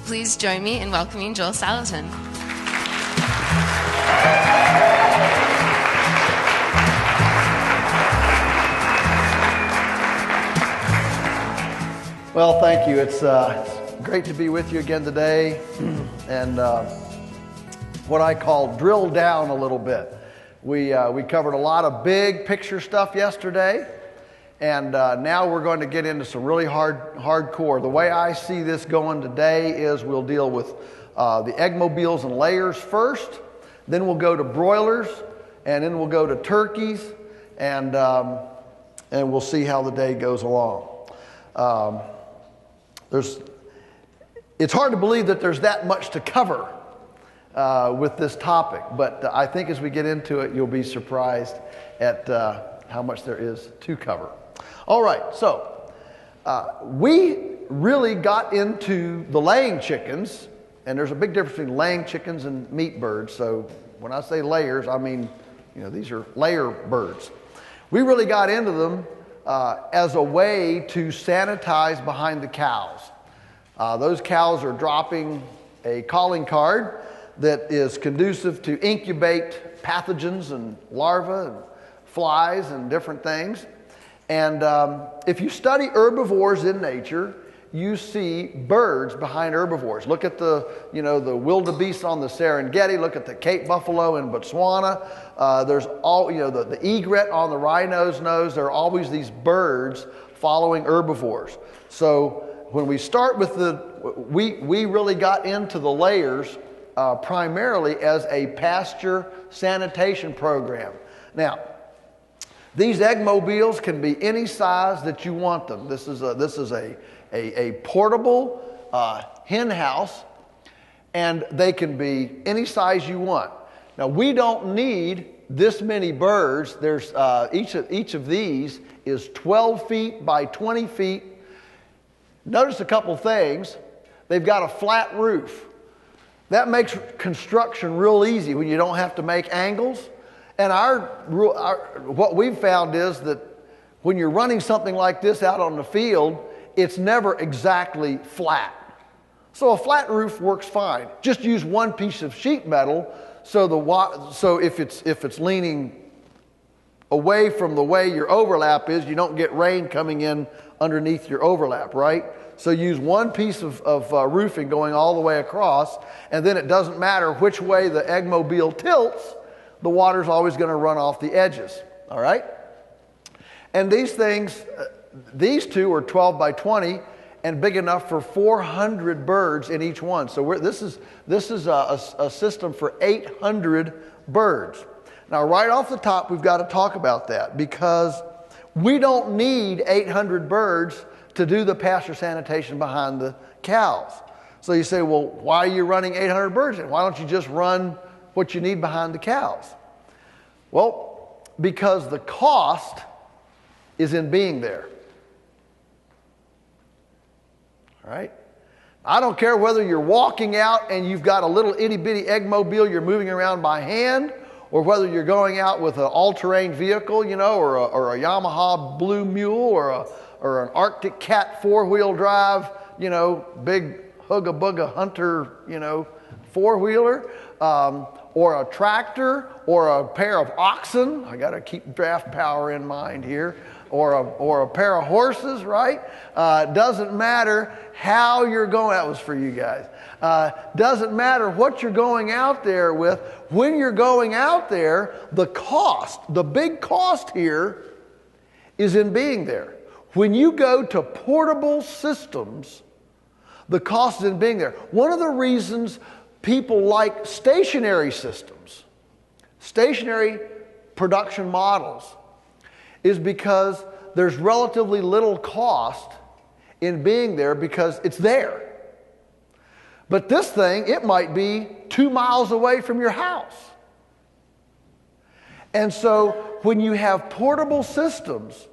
Please join me in welcoming Joel Salatin. Well, thank you. It's great to be with you again today, and what I call drill down a little bit. We covered a lot of big picture stuff yesterday, and now we're going to get into some really hardcore. The way I see this going today is we'll deal with the egg mobiles and layers first, then we'll go to broilers, and then we'll go to turkeys, and we'll see how the day goes along. It's hard to believe that there's that much to cover with this topic, but I think as we get into it, you'll be surprised at how much there is to cover. All right, so we really got into the laying chickens, and there's a big difference between laying chickens and meat birds. So when I say layers, I mean, these are layer birds. We really got into them as a way to sanitize behind the cows. Those cows are dropping a calling card that is conducive to incubate pathogens and larvae and flies and different things. And if you study herbivores in nature, you see birds behind herbivores. Look at the wildebeest on the Serengeti. Look at the Cape buffalo in Botswana. There's all, the egret on the rhino's nose. There are always these birds following herbivores. So when we start with we really got into the layers primarily as a pasture sanitation program. Now, these egg mobiles can be any size that you want them. This is a portable hen house, and they can be any size you want. Now, we don't need this many birds. There's each of these is 12 feet by 20 feet. Notice a couple things. They've got a flat roof. That makes construction real easy when you don't have to make angles. And what we've found is that when you're running something like this out on the field, it's never exactly flat. So a flat roof works fine. Just use one piece of sheet metal so if it's leaning away from the way your overlap is, you don't get rain coming in underneath your overlap, right? So use one piece of roofing going all the way across, and then it doesn't matter which way the egg mobile tilts, the water's always going to run off the edges, all right? And these things, these two are 12 by 20 and big enough for 400 birds in each one. So this is a system for 800 birds. Now, right off the top, we've got to talk about that because we don't need 800 birds to do the pasture sanitation behind the cows. So you say, well, why are you running 800 birds in? Why don't you just run what you need behind the cows? Well, because the cost is in being there. All right? I don't care whether you're walking out and you've got a little itty-bitty egg mobile you're moving around by hand, or whether you're going out with an all-terrain vehicle, or a Yamaha Blue Mule, or an Arctic Cat four-wheel drive, big hugga-bugga hunter, four-wheeler, or a tractor, or a pair of oxen. I got to keep draft power in mind here. Or a pair of horses, right? Doesn't matter how you're going. That was for you guys. Doesn't matter what you're going out there with. When you're going out there, the big cost here is in being there. When you go to portable systems, the cost is in being there. One of the reasons people like stationary systems, stationary production models, is because there's relatively little cost in being there because it's there. But this thing, it might be 2 miles away from your house. And so when you have portable systems,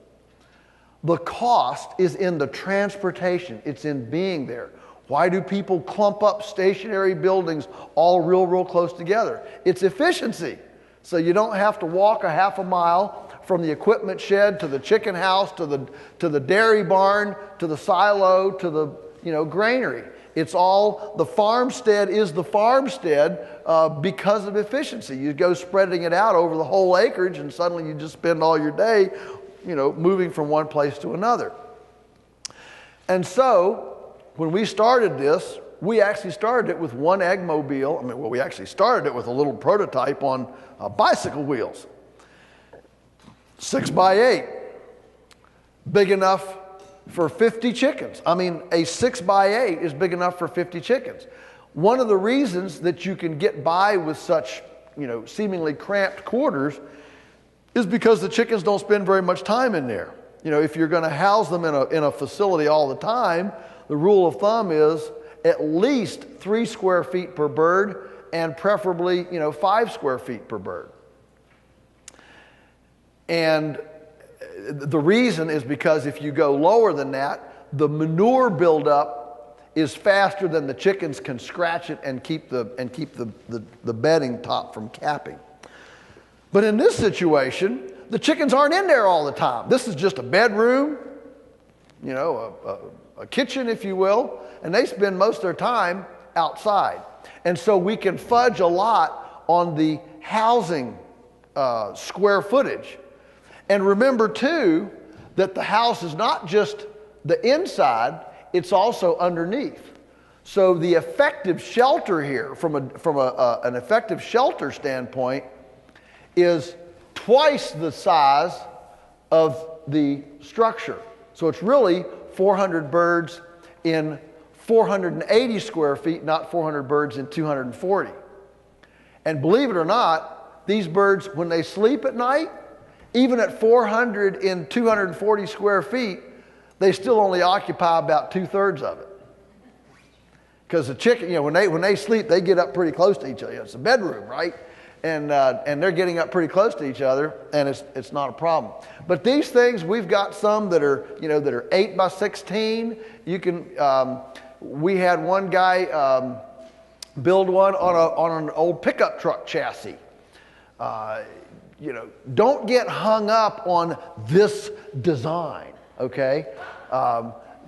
the cost is in the transportation. It's in being there. Why do people clump up stationary buildings all real close together? It's efficiency. So you don't have to walk a half a mile from the equipment shed to the chicken house to the dairy barn to the silo to the granary. It's all, the farmstead is the farmstead because of efficiency. You go spreading it out over the whole acreage, and suddenly you just spend all your day, moving from one place to another. And so, when we started this, we actually started it with one eggmobile. We actually started it with a little prototype on bicycle wheels. 6x8, big enough for 50 chickens. A 6x8 is big enough for 50 chickens. One of the reasons that you can get by with such, seemingly cramped quarters is because the chickens don't spend very much time in there. If you're going to house them in a facility all the time, the rule of thumb is at least 3 square feet per bird, and preferably, 5 square feet per bird. And the reason is because if you go lower than that, the manure buildup is faster than the chickens can scratch it and keep the bedding top from capping. But in this situation, the chickens aren't in there all the time. This is just a bedroom, a kitchen, if you will, and they spend most of their time outside. And so we can fudge a lot on the housing square footage. And remember, too, that the house is not just the inside, it's also underneath. So the effective shelter here, from an effective shelter standpoint, is twice the size of the structure. So it's really 400 birds in 480 square feet, not 400 birds in 240. And believe it or not, these birds, when they sleep at night, even at 400 in 240 square feet, they still only occupy about 2/3 of it. Because the chicken, when they sleep, they get up pretty close to each other. It's a bedroom, right? And they're getting up pretty close to each other, and it's not a problem. But these things, we've got some that are 8 by 16. You can. We had one guy build one on an old pickup truck chassis. Don't get hung up on this design, okay?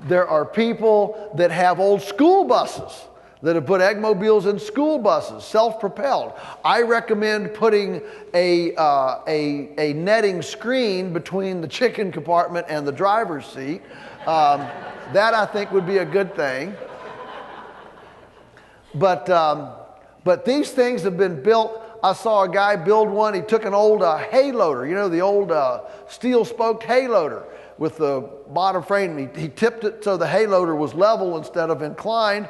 There are people that have old school buses that have put eggmobiles in school buses, self-propelled. I recommend putting a netting screen between the chicken compartment and the driver's seat. That, I think, would be a good thing. But these things have been built. I saw a guy build one. He took an old hay loader, the old steel-spoked hay loader with the bottom frame. He tipped it so the hay loader was level instead of inclined,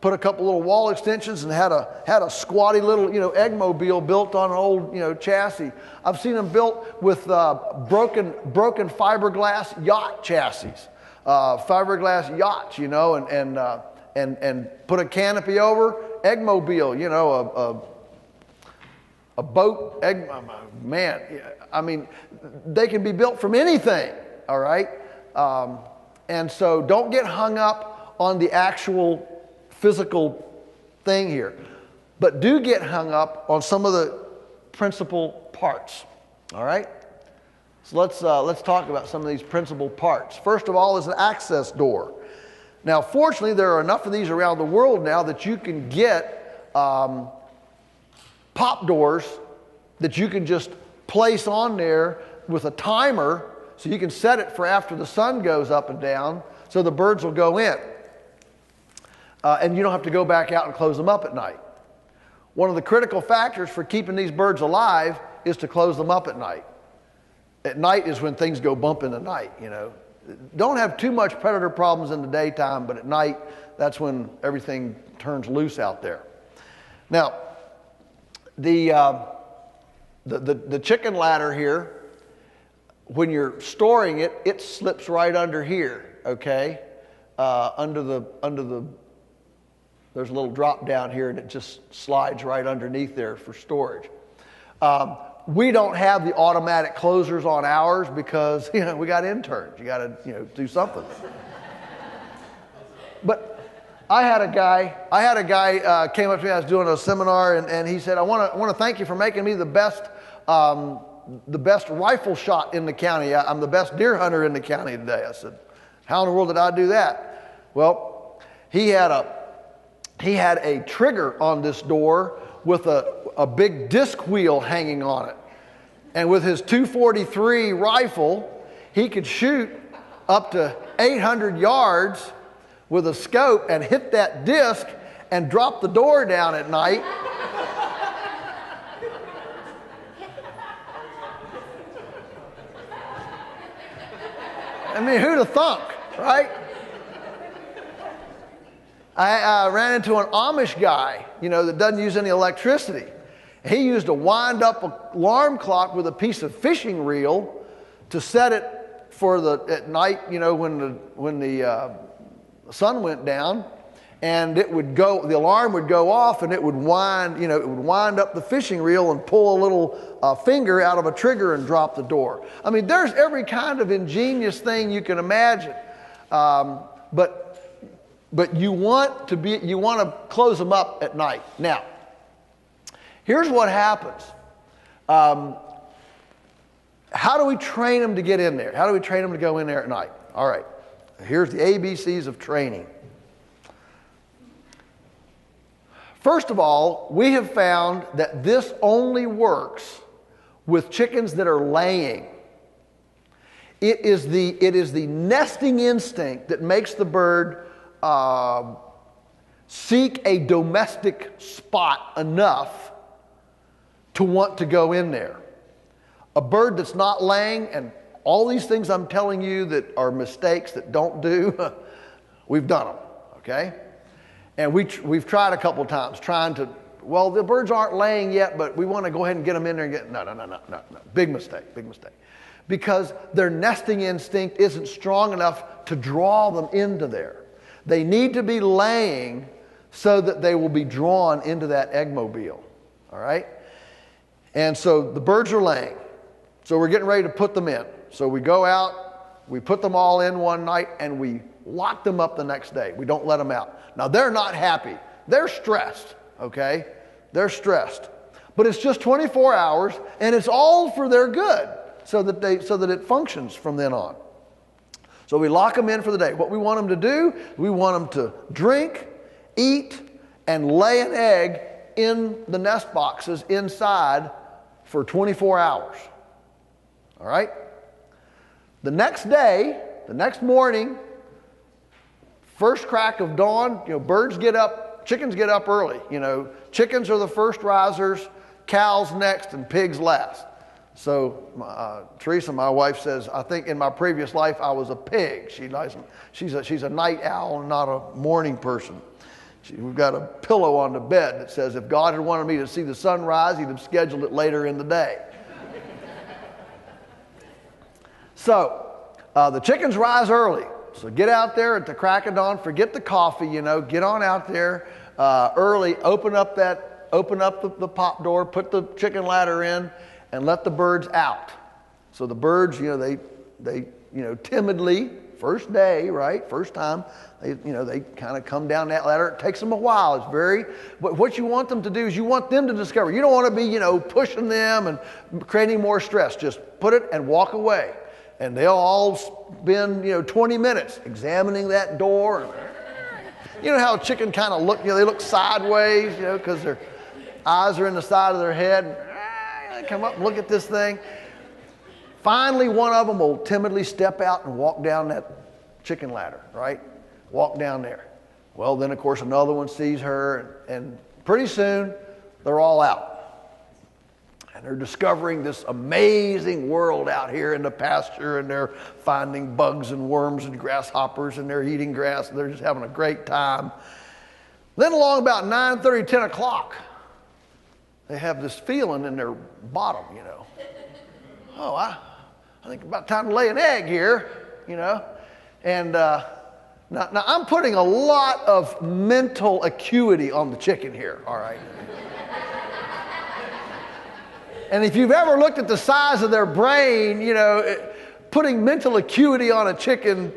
put a couple little wall extensions, and had a squatty little, eggmobile built on an old, chassis. I've seen them built with broken fiberglass yacht chassis, fiberglass yachts, and put a canopy over, eggmobile, a boat, man, they can be built from anything, all right? And so don't get hung up on the actual physical thing here, but do get hung up on some of the principal parts, all right? So let's talk about some of these principal parts. First of all is an access door. Now, fortunately, there are enough of these around the world now that you can get pop doors that you can just place on there with a timer, so you can set it for after the sun goes up and down, so the birds will go in. And you don't have to go back out and close them up at night. One of the critical factors for keeping these birds alive is to close them up at night. At night is when things go bump in the night, Don't have too much predator problems in the daytime, but at night, that's when everything turns loose out there. Now, the chicken ladder here, when you're storing it, it slips right under here, okay? There's a little drop down here, and it just slides right underneath there for storage. We don't have the automatic closers on ours because, we got interns. You got to, do something. But I had a guy came up to me. I was doing a seminar, and he said, I want to thank you for making me the best rifle shot in the county. I'm the best deer hunter in the county today. I said, how in the world did I do that? Well, he had a he had a trigger on this door with a big disc wheel hanging on it. And with his .243 rifle, he could shoot up to 800 yards with a scope and hit that disc and drop the door down at night. I mean, who'd have thunk, right? I ran into an Amish guy, that doesn't use any electricity. He used a wind-up alarm clock with a piece of fishing reel to set it for at night, when the sun went down, and it would go. The alarm would go off, and it would wind up the fishing reel and pull a little finger out of a trigger and drop the door. I mean, there's every kind of ingenious thing you can imagine, but you want to close them up at night. Now, here's what happens. How do we train them to get in there? How do we train them to go in there at night? All right, here's the ABCs of training. First of all, we have found that this only works with chickens that are laying. It is the nesting instinct that makes the bird seek a domestic spot enough to want to go in there. A bird that's not laying, and all these things I'm telling you that are mistakes that don't do, we've done them, okay? And we've tried a couple times the birds aren't laying yet, but we want to go ahead and get them in there and get, no. Big mistake. Because their nesting instinct isn't strong enough to draw them into there. They need to be laying so that they will be drawn into that eggmobile, all right? And so the birds are laying. So we're getting ready to put them in. So we go out, we put them all in one night, and we lock them up the next day. We don't let them out. Now, they're not happy. They're stressed, okay? They're stressed. But it's just 24 hours, and it's all for their good so that it functions from then on. So we lock them in for the day. What we want them to do, we want them to drink, eat, and lay an egg in the nest boxes inside for 24 hours. All right? The next day, the next morning, first crack of dawn, birds get up, chickens get up early. Chickens are the first risers, cows next, and pigs last. So Teresa, my wife, says, I think in my previous life I was a pig. She's a night owl and not a morning person. We've got a pillow on the bed that says if God had wanted me to see the sun rise, he'd have scheduled it later in the day. So the chickens rise early. So get out there at the crack of dawn, forget the coffee, get on out there early, open up the pop door, put the chicken ladder in, and let the birds out. So the birds, they timidly, first day, right, first time, they kind of come down that ladder. It takes them a while. But what you want them to do is you want them to discover. You don't want to be, pushing them and creating more stress. Just put it and walk away. And they'll all spend, 20 minutes examining that door. You know how a chicken kind of look, they look sideways, because their eyes are in the side of their head. They come up and look at this thing. Finally, one of them will timidly step out and walk down that chicken ladder, right? Walk down there. Well, then, of course, another one sees her, and pretty soon, they're all out. And they're discovering this amazing world out here in the pasture, and they're finding bugs and worms and grasshoppers, and they're eating grass, and they're just having a great time. Then along about 9:30, 10 o'clock, they have this feeling in their bottom, Oh, I think it's about time to lay an egg here, And now I'm putting a lot of mental acuity on the chicken here, all right? And if you've ever looked at the size of their brain, putting mental acuity on a chicken,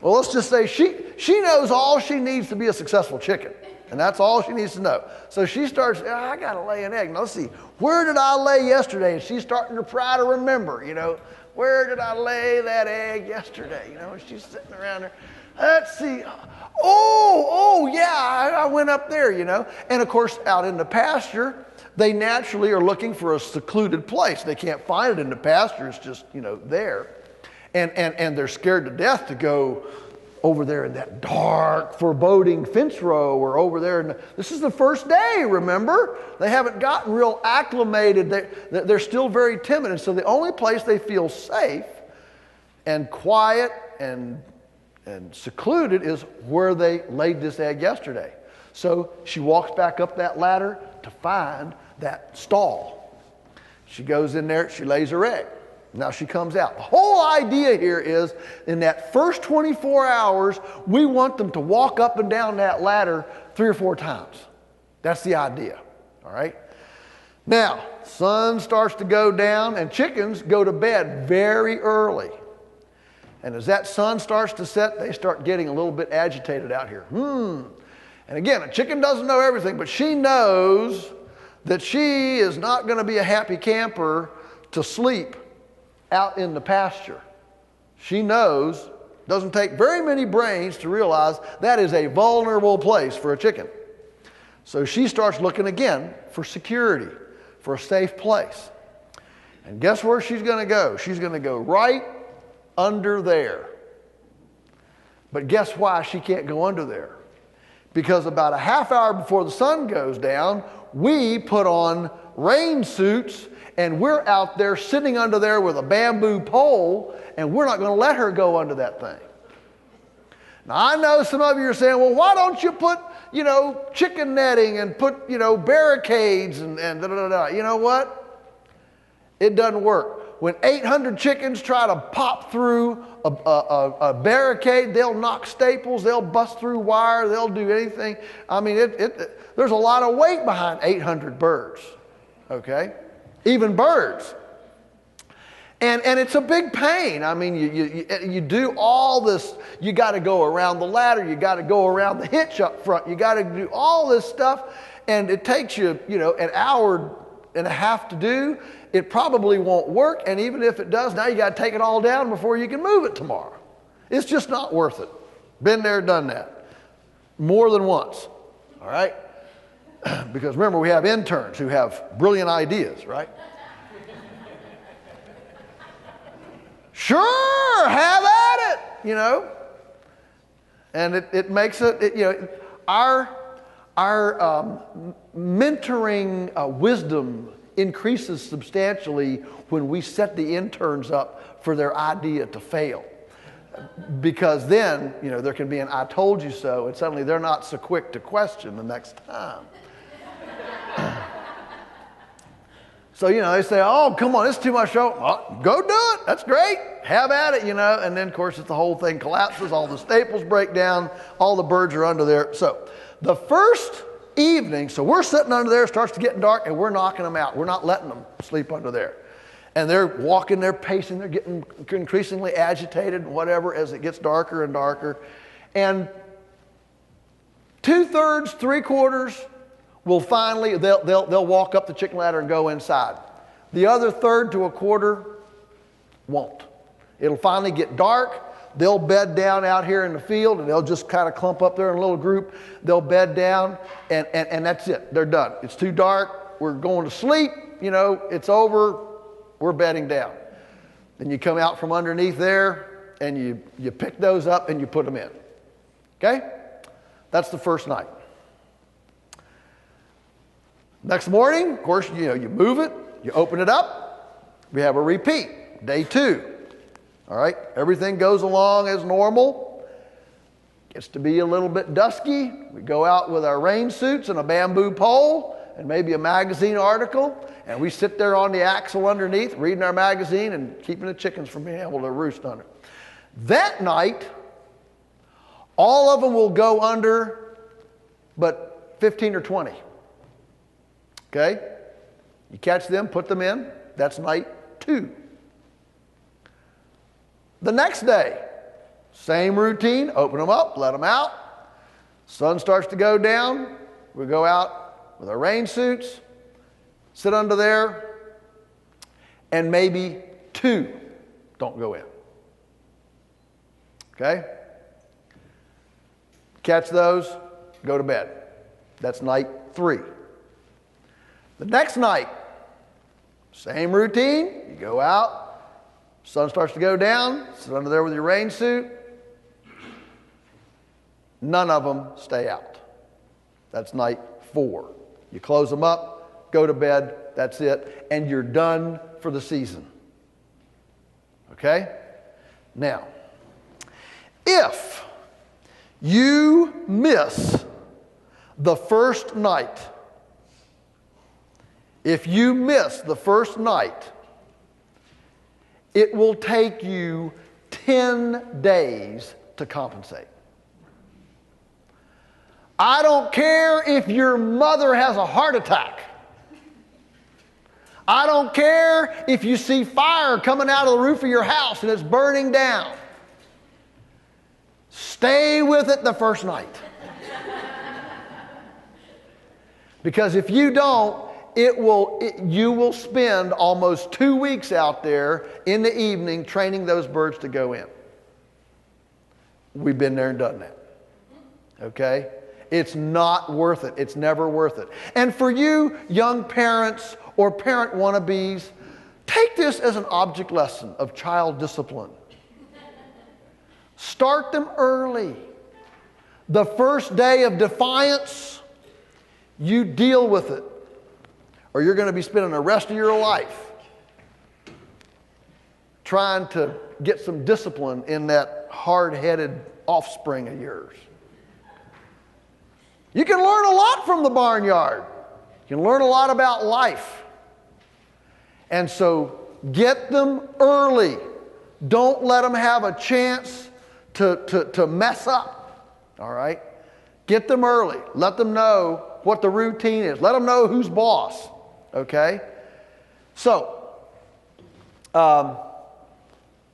well, let's just say she knows all she needs to be a successful chicken. And that's all she needs to know. So she starts, I got to lay an egg. Now, let's see, where did I lay yesterday? And she's starting to try to remember, where did I lay that egg yesterday? And she's sitting around there. Let's see. Oh, yeah, I went up there, you know. And of course, out in the pasture, they naturally are looking for a secluded place. They can't find it in the pasture. It's just, you know, there. And they're scared to death to go over there in that dark, foreboding fence row or over there. This is the first day, remember? They haven't gotten real acclimated. They're still very timid. And so the only place they feel safe and quiet and secluded is where they laid this egg yesterday. So she walks back up that ladder to find that stall. She goes in there, she lays her egg. Now she comes out. The whole idea here is in that first 24 hours, we want them to walk up and down that ladder 3 or 4 times. That's the idea, all right? Now, sun starts to go down and chickens go to bed very early. And as that sun starts to set, they start getting a little bit agitated out here. And again, a chicken doesn't know everything, but she knows that she is not going to be a happy camper to sleep out in the pasture. She knows, doesn't take very many brains to realize that is a vulnerable place for a chicken. So she starts looking again for security, for a safe place. And guess where she's going to go? She's going to go right under there. But guess why she can't go under there? Because about a half hour before the sun goes down, we put on rain suits and we're out there sitting under there with a bamboo pole, and we're not going to let her go under that thing. Now, I know some of you are saying, well, why don't you put, you know, chicken netting and put, you know, barricades and da-da-da-da. You know what? It doesn't work. When 800 chickens try to pop through a barricade, they'll knock staples, they'll bust through wire, they'll do anything. I mean, there's a lot of weight behind 800 birds, okay? Even birds. And it's a big pain. I mean, you do all this. You got to go around the ladder. You got to go around the hitch up front. You got to do all this stuff. And it takes you, you know, an hour and a half to do. It probably won't work. And even if it does, now you got to take it all down before you can move it tomorrow. It's just not worth it. Been there, done that. More than once. All right? Because remember, we have interns who have brilliant ideas, right? Sure, have at it, you know. And it makes it, you know, our mentoring wisdom increases substantially when we set the interns up for their idea to fail. Because then, you know, there can be an I told you so, and suddenly they're not so quick to question the next time. So, you know, they say, oh, come on, it's too much show. Well, go do it. That's great. Have at it, you know. And then, of course, the whole thing collapses. All the staples break down. All the birds are under there. So the first evening, so we're sitting under there. It starts to get dark, and we're knocking them out. We're not letting them sleep under there. And they're walking, they're pacing, they're getting increasingly agitated and whatever as it gets darker and darker. And 2/3, 3/4 will finally, they'll walk up the chicken ladder and go inside. The other 1/3 to 1/4 won't. It'll finally get dark. They'll bed down out here in the field, and they'll just kind of clump up there in a little group. They'll bed down, and that's it. They're done. It's too dark. We're going to sleep. You know, it's over. We're bedding down. Then you come out from underneath there, and you pick those up, and you put them in. Okay? That's the first night. Next morning, of course, you know, you move it, you open it up. We have a repeat, day 2. All right, everything goes along as normal. Gets to be a little bit dusky. We go out with our rain suits and a bamboo pole and maybe a magazine article, and we sit there on the axle underneath reading our magazine and keeping the chickens from being able to roost under. That night, all of them will go under, but 15 or 20. Okay? You catch them, put them in. That's night 2. The next day, same routine. Open them up, let them out. Sun starts to go down. We go out with our rain suits, sit under there, and maybe 2 don't go in. Okay? catch those, go to bed. That's night 3. The next night, same routine. You go out, sun starts to go down, sit under there with your rain suit. None of them stay out. That's night 4. You close them up, go to bed, that's it, and you're done for the season. Okay? Now, if you miss the first night, it will take you 10 days to compensate. I don't care if your mother has a heart attack. I don't care if you see fire coming out of the roof of your house and it's burning down. Stay with it the first night. Because if you don't, you will spend almost 2 weeks out there in the evening training those birds to go in. We've been there and done that. Okay? It's not worth it. It's never worth it. And for you young parents or parent wannabes, take this as an object lesson of child discipline. Start them early. The first day of defiance, you deal with it, or you're going to be spending the rest of your life trying to get some discipline in that hard-headed offspring of yours. You can learn a lot from the barnyard. You can learn a lot about life. And so get them early. Don't let them have a chance to mess up. All right? Get them early. Let them know what the routine is. Let them know who's boss. Okay? So,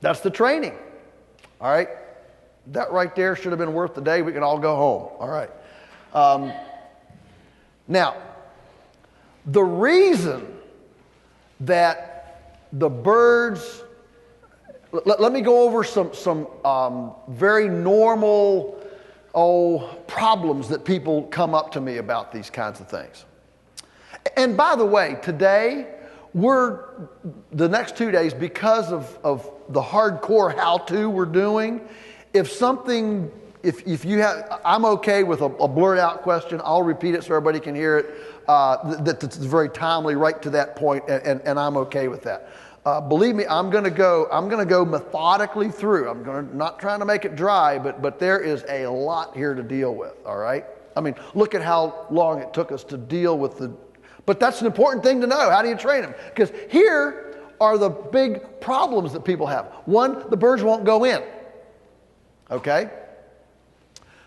that's the training. All right? That right there should have been worth the day. We can all go home. All right. Now, the reason that the birds, let me go over some very normal problems that people come up to me about these kinds of things. And by the way, today, the next 2 days, because of the hardcore how-to we're doing, if you have, I'm okay with a blurred out question. I'll repeat it so everybody can hear it. That's very timely, right to that point, and I'm okay with that. Believe me, I'm going to go methodically through. Not trying to make it dry, but there is a lot here to deal with. All right. I mean, look at how long it took us to deal with But that's an important thing to know. How do you train them? Because here are the big problems that people have. One, the birds won't go in. Okay.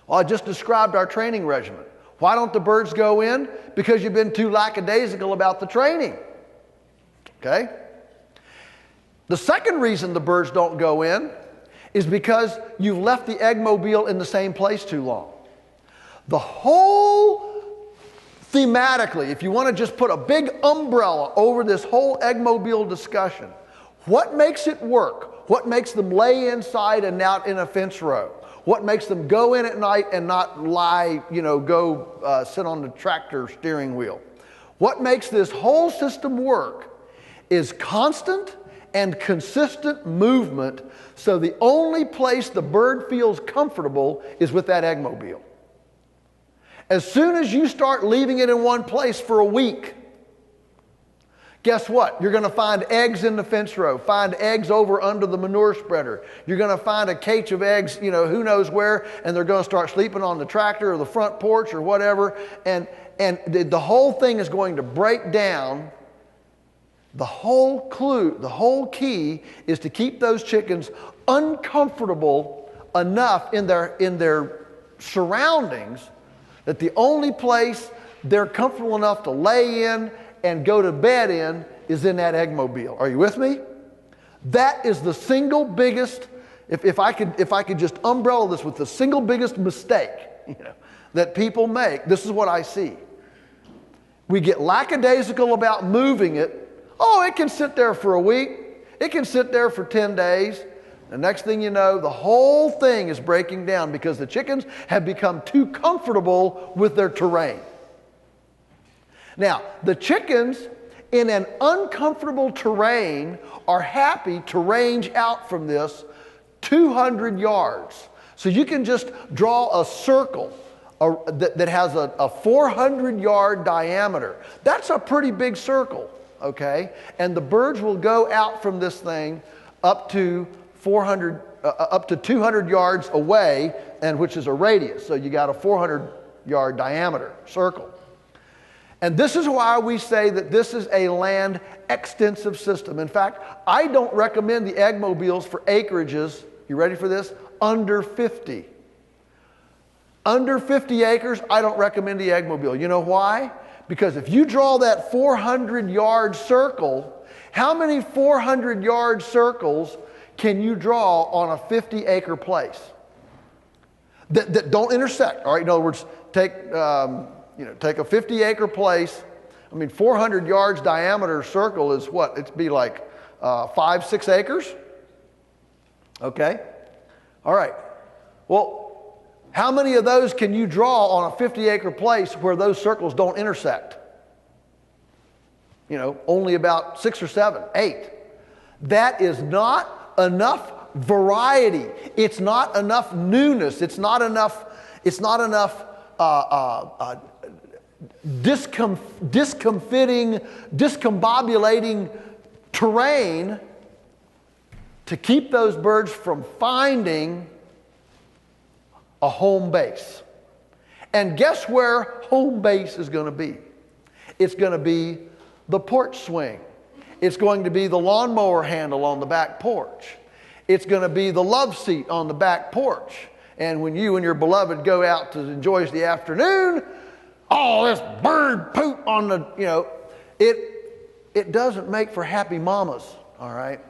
Well, I just described our training regimen. Why don't the birds go in? Because you've been too lackadaisical about the training. Okay? The second reason the birds don't go in is because you've left the eggmobile in the same place too long. The whole, thematically, if you want to just put a big umbrella over this whole eggmobile discussion, what makes it work? What makes them lay inside and out in a fence row? What makes them go in at night and not lie, go sit on the tractor steering wheel? What makes this whole system work is constant and consistent movement, so the only place the bird feels comfortable is with that eggmobile. As soon as you start leaving it in one place for a week, guess what? You're going to find eggs in the fence row, find eggs over under the manure spreader. You're going to find a cage of eggs, who knows where, and they're going to start sleeping on the tractor or the front porch or whatever, and the whole thing is going to break down. The whole key is to keep those chickens uncomfortable enough in their surroundings that the only place they're comfortable enough to lay in and go to bed in is in that eggmobile. Are you with me? That is the single biggest, if I could just umbrella this with the single biggest mistake that people make. This is what I see. We get lackadaisical about moving it. Oh, it can sit there for a week. It can sit there for 10 days. The next thing you know, the whole thing is breaking down because the chickens have become too comfortable with their terrain. Now, the chickens in an uncomfortable terrain are happy to range out from this 200 yards. So you can just draw a circle that has a 400-yard diameter. That's a pretty big circle, okay? And the birds will go out from this thing up to 200 yards away, and which is a radius. So you got a 400-yard diameter circle. And this is why we say that this is a land extensive system. In fact, I don't recommend the eggmobiles for acreages, you ready for this? Under 50. Under 50 acres, I don't recommend the eggmobile. You know why? Because if you draw that 400-yard circle, how many 400-yard circles can you draw on a 50-acre place that don't intersect? All right, in other words, take a 50-acre place. I mean, 400 yards diameter circle is what? It'd be like 5-6 acres. Okay. All right. Well, how many of those can you draw on a 50-acre place where those circles don't intersect? You know, only about 6 or 7, 8. That is not enough variety. It's not enough newness. It's not enough discombobulating terrain to keep those birds from finding a home base. And guess where home base is going to be? It's going to be the porch swing. It's going to be the lawnmower handle on the back porch. It's going to be the love seat on the back porch. And when you and your beloved go out to enjoy the afternoon, all this bird poop on the, it doesn't make for happy mamas, all right?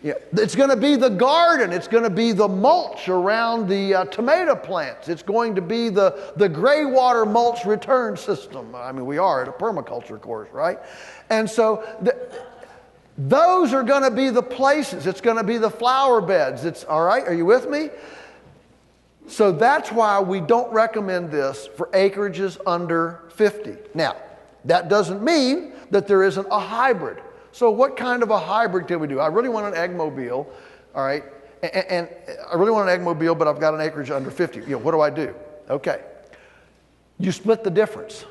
It's going to be the garden. It's going to be the mulch around the tomato plants. It's going to be the gray water mulch return system. I mean, we are at a permaculture course, right? And so those are going to be the places. It's going to be the flower beds. It's all right. Are you with me? So that's why we don't recommend this for acreages under 50. Now, that doesn't mean that there isn't a hybrid. So what kind of a hybrid can we do? I really want an eggmobile, all right? And I really want an eggmobile, but I've got an acreage under 50. What do I do? Okay. You split the difference.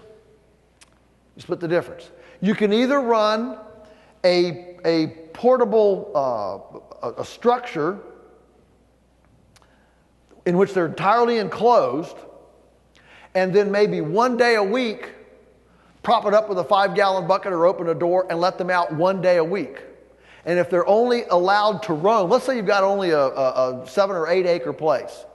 You split the difference. You can either run a portable a structure in which they're entirely enclosed, and then maybe one day a week prop it up with a 5-gallon bucket or open a door and let them out one day a week. And if they're only allowed to roam, let's say you've got only a 7 or 8 acre place.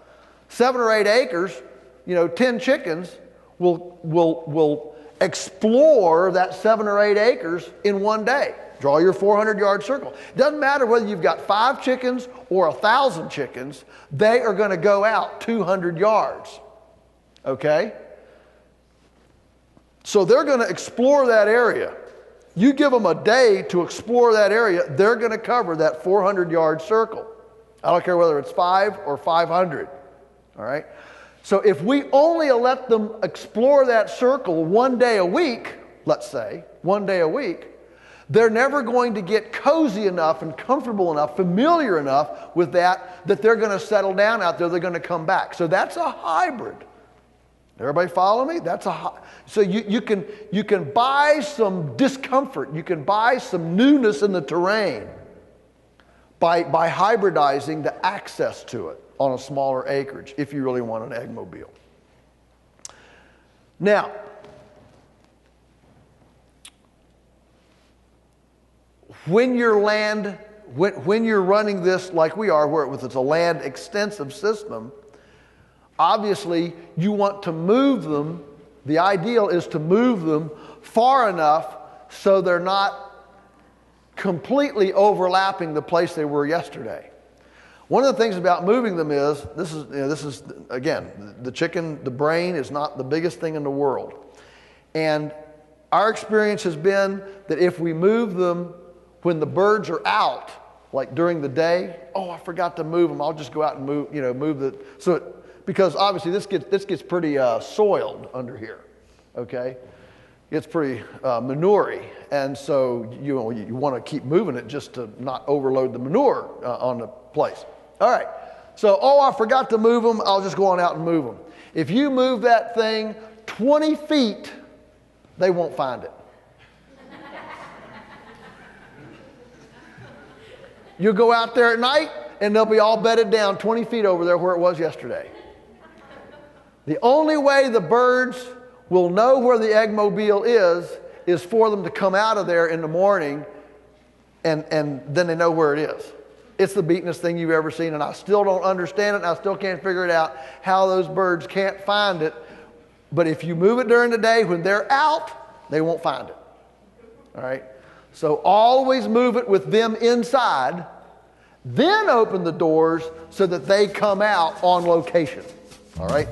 7 or 8 acres, 10 chickens will explore that 7 or 8 acres in one day. Draw your 400-yard circle. It doesn't matter whether you've got 5 chickens or 1,000 chickens, they are going to go out 200 yards. Okay? So they're going to explore that area. You give them a day to explore that area, they're going to cover that 400-yard circle. I don't care whether it's 5 or 500. All right? So if we only let them explore that circle one day a week, let's say, one day a week, they're never going to get cozy enough and comfortable enough, familiar enough with that they're going to settle down out there, they're going to come back. So that's a hybrid. Everybody follow me? So you can buy some discomfort. You can buy some newness in the terrain by hybridizing the access to it on a smaller acreage if you really want an eggmobile. Now, when you're running this like we are, where it's a land extensive system, obviously, you want to move them. The ideal is to move them far enough so they're not completely overlapping the place they were yesterday. One of the things about moving them is, this is again, the brain is not the biggest thing in the world. And our experience has been that if we move them when the birds are out, like during the day, oh, I forgot to move them. I'll just go out and move the, because obviously this gets pretty soiled under here, okay? It's pretty manure-y, and so you want to keep moving it just to not overload the manure on the place. All right, so, oh, I forgot to move them. I'll just go on out and move them. If you move that thing 20 feet, they won't find it. You'll go out there at night, and they'll be all bedded down 20 feet over there where it was yesterday. The only way the birds will know where the eggmobile is for them to come out of there in the morning, and then they know where it is. It's the beatenest thing you've ever seen, and I still don't understand it, and I still can't figure it out how those birds can't find it. But if you move it during the day when they're out, they won't find it. All right? So always move it with them inside, then open the doors so that they come out on location. All right?